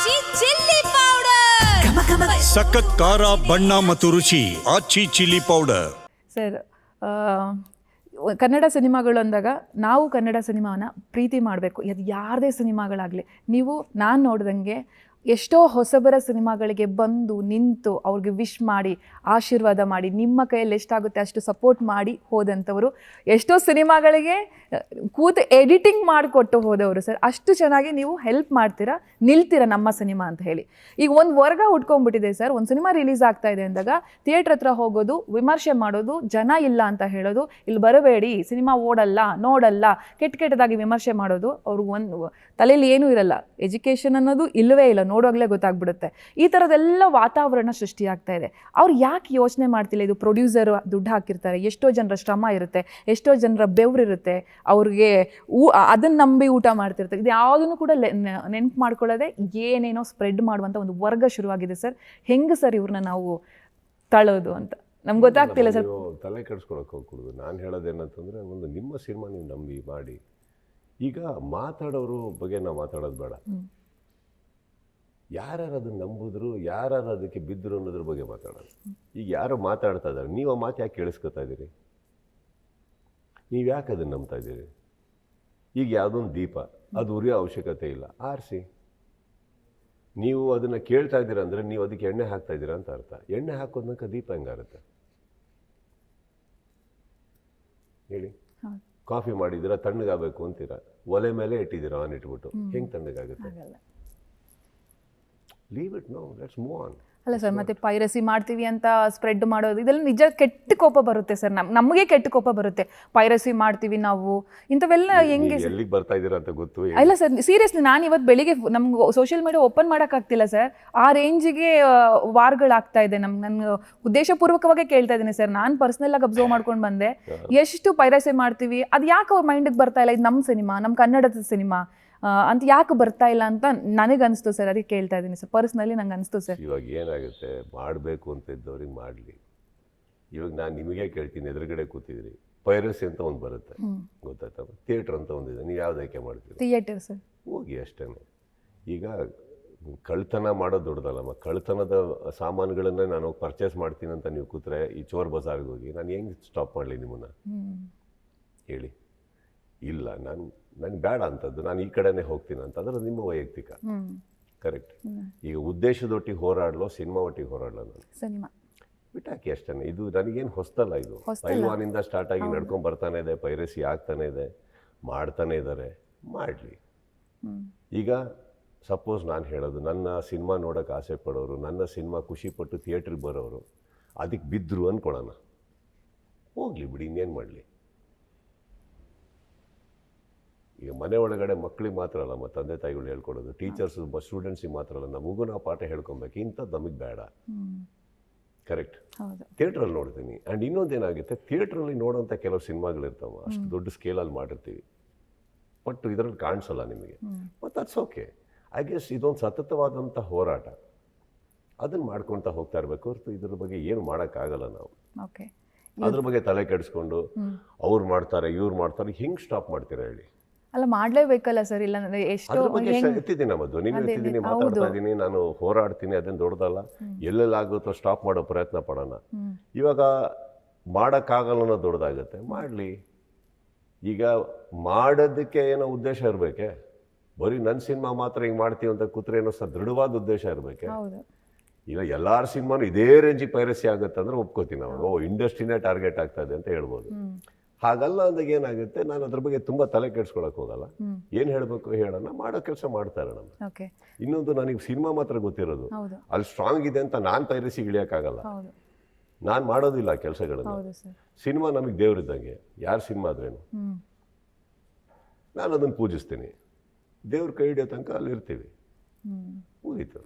ಆಚಿ chilli powder ಸಖತ್ ಖಾರ ಬಣ್ಣ ಮತ್ತು ರುಚಿ ಆಚಿ ಚಿಲ್ಲಿ ಪೌಡರ್. ಸರ್, ಕನ್ನಡ ಸಿನಿಮಾಗಳು ಅಂದಾಗ ನಾವು ಕನ್ನಡ ಸಿನಿಮಾನ ಪ್ರೀತಿ ಮಾಡಬೇಕು. ಅದು ಯಾರದೇ ಸಿನಿಮಾಗಳಾಗಲಿ, ನೀವು ನಾನು ನೋಡ್ದಂಗೆ ಎಷ್ಟೋ ಹೊಸಬರ ಸಿನಿಮಾಗಳಿಗೆ ಬಂದು ನಿಂತು ಅವ್ರಿಗೆ ವಿಶ್ ಮಾಡಿ ಆಶೀರ್ವಾದ ಮಾಡಿ ನಿಮ್ಮ ಕೈಯಲ್ಲಿ ಎಷ್ಟಾಗುತ್ತೆ ಅಷ್ಟು ಸಪೋರ್ಟ್ ಮಾಡಿ ಹೋದಂಥವರು, ಎಷ್ಟೋ ಸಿನಿಮಾಗಳಿಗೆ ಕೂತು ಎಡಿಟಿಂಗ್ ಮಾಡಿಕೊಟ್ಟು ಹೋದವರು ಸರ್. ಅಷ್ಟು ಚೆನ್ನಾಗಿ ನೀವು ಹೆಲ್ಪ್ ಮಾಡ್ತೀರಾ, ನಿಲ್ತೀರಾ ನಮ್ಮ ಸಿನಿಮಾ ಅಂತ ಹೇಳಿ. ಈಗ ಒಂದು ವರ್ಗ ಉಟ್ಕೊಂಡ್ಬಿಟ್ಟಿದೆ ಸರ್. ಒಂದು ಸಿನಿಮಾ ರಿಲೀಸ್ ಆಗ್ತಾ ಇದೆ ಅಂದಾಗ ಥಿಯೇಟ್ರ್ ಹತ್ರ ಹೋಗೋದು, ವಿಮರ್ಶೆ ಮಾಡೋದು, ಜನ ಇಲ್ಲ ಅಂತ ಹೇಳೋದು, ಇಲ್ಲಿ ಬರಬೇಡಿ ಸಿನಿಮಾ ಓಡಲ್ಲ ನೋಡಲ್ಲ, ಕೆಟ್ಟದಾಗಿ ವಿಮರ್ಶೆ ಮಾಡೋದು. ಅವ್ರಿಗೆ ಒಂದು ತಲೆಯಲ್ಲಿ ಏನೂ ಇರಲ್ಲ, ಎಜುಕೇಷನ್ ಅನ್ನೋದು ಇಲ್ಲವೇ ಇಲ್ಲ, ನೋಡುವಾಗಲೇ ಗೊತ್ತಾಗ್ಬಿಡುತ್ತೆ. ಈ ಥರದ್ದೆಲ್ಲ ವಾತಾವರಣ ಸೃಷ್ಟಿಯಾಗ್ತಾ ಇದೆ. ಅವ್ರು ಯಾಕೆ ಯೋಚನೆ ಮಾಡ್ತಿಲ್ಲ? ಇದು ಪ್ರೊಡ್ಯೂಸರು ದುಡ್ಡು ಹಾಕಿರ್ತಾರೆ, ಎಷ್ಟೋ ಜನರ ಶ್ರಮ ಇರುತ್ತೆ, ಎಷ್ಟೋ ಜನರ ಬೆವರಿರುತ್ತೆ, ಅವ್ರಿಗೆ ಅದನ್ನು ನಂಬಿ ಊಟ ಮಾಡ್ತಿರ್ತಾರೆ. ಇದು ಯಾವುದನ್ನು ಕೂಡ ನೆನ್ಪು ಮಾಡ್ಕೊಳ್ಳೋದೆ ಏನೇನೋ ಸ್ಪ್ರೆಡ್ ಮಾಡುವಂಥ ಒಂದು ವರ್ಗ ಶುರುವಾಗಿದೆ ಸರ್. ಹೆಂಗೆ ಸರ್ ಇವ್ರನ್ನ ನಾವು ತಳೋದು ಅಂತ ನಮ್ಗೆ ಗೊತ್ತಾಗ್ತಿಲ್ಲ ಸರ್. ತಲೆ ಕೆಡಿಸ್ಕೊಳಕ್ಕೆ ಹೋಗ್ಕೊಡುದು. ನಾನು ಹೇಳೋದೇನಂತಂದರೆ, ಒಂದು ನಿಮ್ಮ ಸಿನಿಮಾ ನೀವು ನಂಬಿ ಮಾಡಿ. ಈಗ ಮಾತಾಡೋರು ಬಗ್ಗೆ ನಾವು ಮಾತಾಡೋದು ಬೇಡ. ಯಾರು ಅದನ್ನು ನಂಬಿದ್ರು, ಯಾರು ಅದಕ್ಕೆ ಬಿದ್ದರು ಅನ್ನೋದ್ರ ಬಗ್ಗೆ ಮಾತಾಡೋದು. ಈಗ ಯಾರು ಮಾತಾಡ್ತಾ ಇದ್ದಾರೆ, ನೀವು ಆ ಮಾತು ಯಾಕೆ ಕೇಳಿಸ್ಕೊತಾ ಇದ್ದೀರಿ? ನೀವು ಯಾಕೆ ಅದನ್ನು ನಂಬ್ತಾ ಇದ್ದೀರಿ? ಈಗ ಯಾವುದೊಂದು ದೀಪ ಅದು ಉರಿಯೋ ಅವಶ್ಯಕತೆ ಇಲ್ಲ, ಆರಿಸಿ. ನೀವು ಅದನ್ನು ಕೇಳ್ತಾ ಇದ್ದೀರಾ ಅಂದರೆ ನೀವು ಅದಕ್ಕೆ ಎಣ್ಣೆ ಹಾಕ್ತಾ ಇದ್ದೀರಾ ಅಂತ ಅರ್ಥ. ಎಣ್ಣೆ ಹಾಕೋದಕ್ಕೆ ದೀಪ ಹೆಂಗಾರುತ್ತೆ ಹೇಳಿ? ಕಾಫಿ ಮಾಡಿದ್ದೀರಾ, ತಣ್ಣಗಾಗಬೇಕು ಅಂತೀರಾ, ಒಲೆ ಮೇಲೆ ಇಟ್ಟಿದ್ದೀರಾ ಆನ್ ಇಟ್ಬಿಟ್ಟು, ಹೆಂಗೆ ತಣ್ಣಗಾಗುತ್ತೆ? Leave it, no, let's move on. ಅಲ್ಲ ಸರ್, ಮತ್ತೆ ಪೈರಸಿ ಮಾಡ್ತೀವಿ ಅಂತ ಸ್ಪ್ರೆಡ್ ಮಾಡೋದು, ಇದೆಲ್ಲ ನಿಜ ಕೆಟ್ಟ ಕೋಪ ಬರುತ್ತೆ ಸರ್. ನಮಗೆ ಕೆಟ್ಟ ಕೋಪ ಬರುತ್ತೆ. ಪೈರಸಿ ಮಾಡ್ತೀವಿ ನಾವು, ಇಂಥವೆಲ್ಲ ಹೆಂಗೆ ಎಲ್ಲಿಗೆ ಬರ್ತಾ ಇದ್ದೀರಾ ಅಂತ ಗೊತ್ತು ಇಲ್ಲ ಸರ್. ಸೀರಿಯಸ್ಲಿ, ನಾನು ಇವತ್ತು ಬೆಳಿಗ್ಗೆ ನಮ್ಗೆ ಸೋಷಿಯಲ್ ಮೀಡಿಯಾ ಓಪನ್ ಮಾಡೋಕ್ಕಾಗ್ತಿಲ್ಲ ಸರ್. ಆ ರೇಂಜಿಗೆ ವಾರ್ಗಳಾಗ್ತಾ ಇದೆ. ನನ್ನ ಉದ್ದೇಶಪೂರ್ವಕವಾಗೇ ಕೇಳ್ತಾ ಇದ್ದೀನಿ ಸರ್. ನಾನು ಪರ್ಸ್ನಲ್ಲಾಗಿ ಅಬ್ಸರ್ವ್ ಮಾಡ್ಕೊಂಡು ಬಂದೆ, ಎಷ್ಟು ಪೈರಸಿ ಮಾಡ್ತೀವಿ, ಅದು ಯಾಕೆ ಅವ್ರ ಮೈಂಡಿಗೆ ಬರ್ತಾ ಇಲ್ಲ? ಇದು ನಮ್ಮ ಸಿನಿಮಾ, ನಮ್ಮ ಕನ್ನಡದ ಸಿನಿಮಾ ಅಂತ ಯಾಕೆ ಬರ್ತಾ ಇಲ್ಲ ಅಂತ ನನಗೆ ಅನಿಸ್ತು ಸರ್. ಅದಕ್ಕೆ ಕೇಳ್ತಾ ಇದ್ದೀನಿ ಸರ್. ಪರ್ಸ್ನಲಿ ನಂಗೆ ಅನಿಸ್ತು ಸರ್. ಇವಾಗ ಏನಾಗುತ್ತೆ, ಮಾಡಬೇಕು ಅಂತ ಇದ್ದವ್ರಿಗೆ ಮಾಡಲಿ. ಇವಾಗ ನಾನು ನಿಮಗೆ ಕೇಳ್ತೀನಿ, ಎದುರುಗಡೆ ಕೂತಿದ್ರಿ, ಪೈರಸಿ ಅಂತ ಒಂದು ಬರುತ್ತೆ, ಗೊತ್ತಾಯ್ತಾ? ಥಿಯೇಟ್ರ್ ಅಂತ ಒಂದಿದೆ, ನೀವು ಯಾವ್ದು ಆಯ್ಕೆ ಮಾಡ್ತೀರಿ? Theatre sir. ಹೋಗಿ ಅಷ್ಟೇ. ಈಗ ಕಳ್ತನ ಮಾಡೋದು ದೊಡ್ಡದಲ್ಲಮ್ಮ. ಕಳ್ತನದ ಸಾಮಾನುಗಳನ್ನೇ ನಾನು ಹೋಗಿ ಪರ್ಚೇಸ್ ಮಾಡ್ತೀನಿ ಅಂತ ನೀವು ಕೂತ್ರೆ ಈ ಚೋರ್ ಬಜಾರ್ಗೆ ಹೋಗಿ ನಾನು ಹೆಂಗೆ ಸ್ಟಾಪ್ ಮಾಡಲಿ ನಿಮ್ಮನ್ನು ಹೇಳಿ? ಇಲ್ಲ, ನನಗೆ ಬೇಡ ಅಂತದ್ದು, ನಾನು ಈ ಕಡೆನೇ ಹೋಗ್ತೀನಿ ಅಂತಂದ್ರೆ ನಿಮ್ಮ ವೈಯಕ್ತಿಕ. ಕರೆಕ್ಟ್. ಈಗ ಉದ್ದೇಶದೊಟ್ಟಿಗೆ ಹೋರಾಡಲೋ, ಸಿನಿಮಾ ಒಟ್ಟಿಗೆ ಹೋರಾಡಲೋ, ನಾನು ಸಿನಿಮಾ ಬಿಟ್ಟಾಕಿ ಅಷ್ಟೇ. ಇದು ನನಗೇನು ಹೊಸ್ತಲ್ಲ. ಇದು ಪೈಲ್ವಾನಿಂದ ಸ್ಟಾರ್ಟ್ ಆಗಿ ನಡ್ಕೊಂಡು ಬರ್ತಾನೆ ಇದೆ, ಪೈರಸಿ ಆಗ್ತಾನೆ ಇದೆ, ಮಾಡ್ತಾನೆ ಇದ್ದಾರೆ, ಮಾಡಲಿ. ಈಗ ಸಪೋಸ್ ನಾನು ಹೇಳೋದು, ನನ್ನ ಸಿನಿಮಾ ನೋಡೋಕೆ ಆಸೆ ಪಡೋರು, ನನ್ನ ಸಿನಿಮಾ ಖುಷಿಪಟ್ಟು ಥಿಯೇಟ್ರಿಗೆ ಬರೋರು ಅದಕ್ಕೆ ಬಿದ್ದರು ಅಂದ್ಕೊಳ್ಳೋಣ, ಹೋಗಲಿ ಬಿಡಿ, ಇನ್ನೇನು ಮಾಡಲಿ. ಈಗ ಮನೆ ಒಳಗಡೆ ಮಕ್ಕಳಿಗೆ ಮಾತ್ರ ಅಲ್ಲ, ಮತ್ತು ತಂದೆ ತಾಯಿಗಳು ಹೇಳ್ಕೊಡೋದು, ಟೀಚರ್ಸು ಸ್ಟೂಡೆಂಟ್ಸಿಗೆ ಮಾತ್ರ ಅಲ್ಲ, ನಮಗೂ ನಾವು ಪಾಠ ಹೇಳ್ಕೊಬೇಕು. ಇಂಥದ್ದು ನಮಗೆ ಬೇಡ. ಕರೆಕ್ಟ್. ಥಿಯೇಟ್ರಲ್ಲಿ ನೋಡ್ತೀನಿ. ಆ್ಯಂಡ್ ಇನ್ನೊಂದೇನಾಗುತ್ತೆ, ಥಿಯೇಟ್ರಲ್ಲಿ ನೋಡೋಂಥ ಕೆಲವು ಸಿನಿಮಾಗಳಿರ್ತಾವೆ, ಅಷ್ಟು ದೊಡ್ಡ ಸ್ಕೇಲಲ್ಲಿ ಮಾಡಿರ್ತೀವಿ, ಬಟ್ ಇದರಲ್ಲಿ ಕಾಣಿಸಲ್ಲ ನಿಮಗೆ. ಮತ್ತು ದಟ್ಸ್ ಓಕೆ. ಐ ಗೆಸ್ ಇದೊಂದು ಸತತವಾದಂಥ ಹೋರಾಟ, ಅದನ್ನು ಮಾಡ್ಕೊಳ್ತಾ ಹೋಗ್ತಾ ಇರಬೇಕು ಹೊರತು ಇದ್ರ ಬಗ್ಗೆ ಏನು ಮಾಡೋಕ್ಕಾಗಲ್ಲ ನಾವು. ಅದ್ರ ಬಗ್ಗೆ ತಲೆ ಕೆಡಿಸ್ಕೊಂಡು ಅವ್ರು ಮಾಡ್ತಾರೆ ಇವ್ರು ಮಾಡ್ತಾರೆ, ಹೆಂಗೆ ಸ್ಟಾಪ್ ಮಾಡ್ತೀರಾ ಹೇಳಿ? ಅಲ್ಲ, ಮಾಡಲೇಬೇಕಲ್ಲ ಸರ್. ಇಲ್ಲ ಅಂದರೆ ಎಷ್ಟು ಎತ್ತಿದ್ದೀನಿ ನಮ್ಮ ಧ್ವನಿ ಎತ್ತಿದ್ದೀನಿ, ಮಾತಾಡ್ತಾ ಇದ್ದೀನಿ, ನಾನು ಹೋರಾಡ್ತೀನಿ, ಅದೇನು ದೊಡ್ಡದಲ್ಲ. ಎಲ್ಲೆಲ್ಲಾಗುತ್ತೋ ಸ್ಟಾಪ್ ಮಾಡೋ ಪ್ರಯತ್ನ ಪಡೋಣ. ಇವಾಗ ಮಾಡೋಕ್ಕಾಗಲ್ಲ ಅನ್ನೋ ದೊಡ್ಡದಾಗುತ್ತೆ, ಮಾಡಲಿ. ಈಗ ಮಾಡೋದಕ್ಕೆ ಏನೋ ಉದ್ದೇಶ ಇರಬೇಕೆ? ಬರೀ ನನ್ನ ಸಿನಿಮಾ ಮಾತ್ರ ಹಿಂಗೆ ಮಾಡ್ತೀವಿ ಅಂತ ಕೂತ್ರೆ ಏನೋ ದೃಢವಾದ ಉದ್ದೇಶ ಇರಬೇಕೆ? ಈಗ ಎಲ್ಲರ ಸಿನಿಮಾನು ಇದೇ ರೇಂಜಿಗೆ ಪೈರಸಿ ಆಗುತ್ತೆ ಅಂದ್ರೆ ಒಪ್ಕೋತೀನಿ ನಾವು, ಇಂಡಸ್ಟ್ರಿನೇ ಟಾರ್ಗೆಟ್ ಆಗ್ತಾ ಇದೆ ಅಂತ ಹೇಳ್ಬೋದು. ಹಾಗಲ್ಲ ಅಂದಾಗ ಏನಾಗುತ್ತೆ, ನಾನು ಅದ್ರ ಬಗ್ಗೆ ತುಂಬ ತಲೆ ಕೆಡ್ಸ್ಕೊಳಕ್ಕೆ ಹೋಗಲ್ಲ. ಏನು ಹೇಳಬೇಕು ಹೇಳೋಣ, ಮಾಡೋ ಕೆಲಸ ಮಾಡ್ತಾ ಇರೋಣ. ಇನ್ನೊಂದು, ನನಗೆ ಸಿನಿಮಾ ಮಾತ್ರ ಗೊತ್ತಿರೋದು, ಅಲ್ಲಿ ಸ್ಟ್ರಾಂಗ್ ಇದೆ ಅಂತ ನಾನು ಪೈರಸಿಗೆ ಇಳಿಯೋಕ್ಕಾಗಲ್ಲ. ನಾನು ಮಾಡೋದಿಲ್ಲ ಕೆಲಸಗಳನ್ನು. ಸಿನಿಮಾ ನಮಗೆ ದೇವ್ರಿದ್ದಂಗೆ, ಯಾರ ಸಿನಿಮಾ ಆದ್ರೇನು ನಾನು ಅದನ್ನು ಪೂಜಿಸ್ತೀನಿ. ದೇವ್ರ ಕೈ ಹಿಡಿಯೋ ತನಕ ಅಲ್ಲಿ ಇರ್ತೀವಿ, ಮುಗೀತು.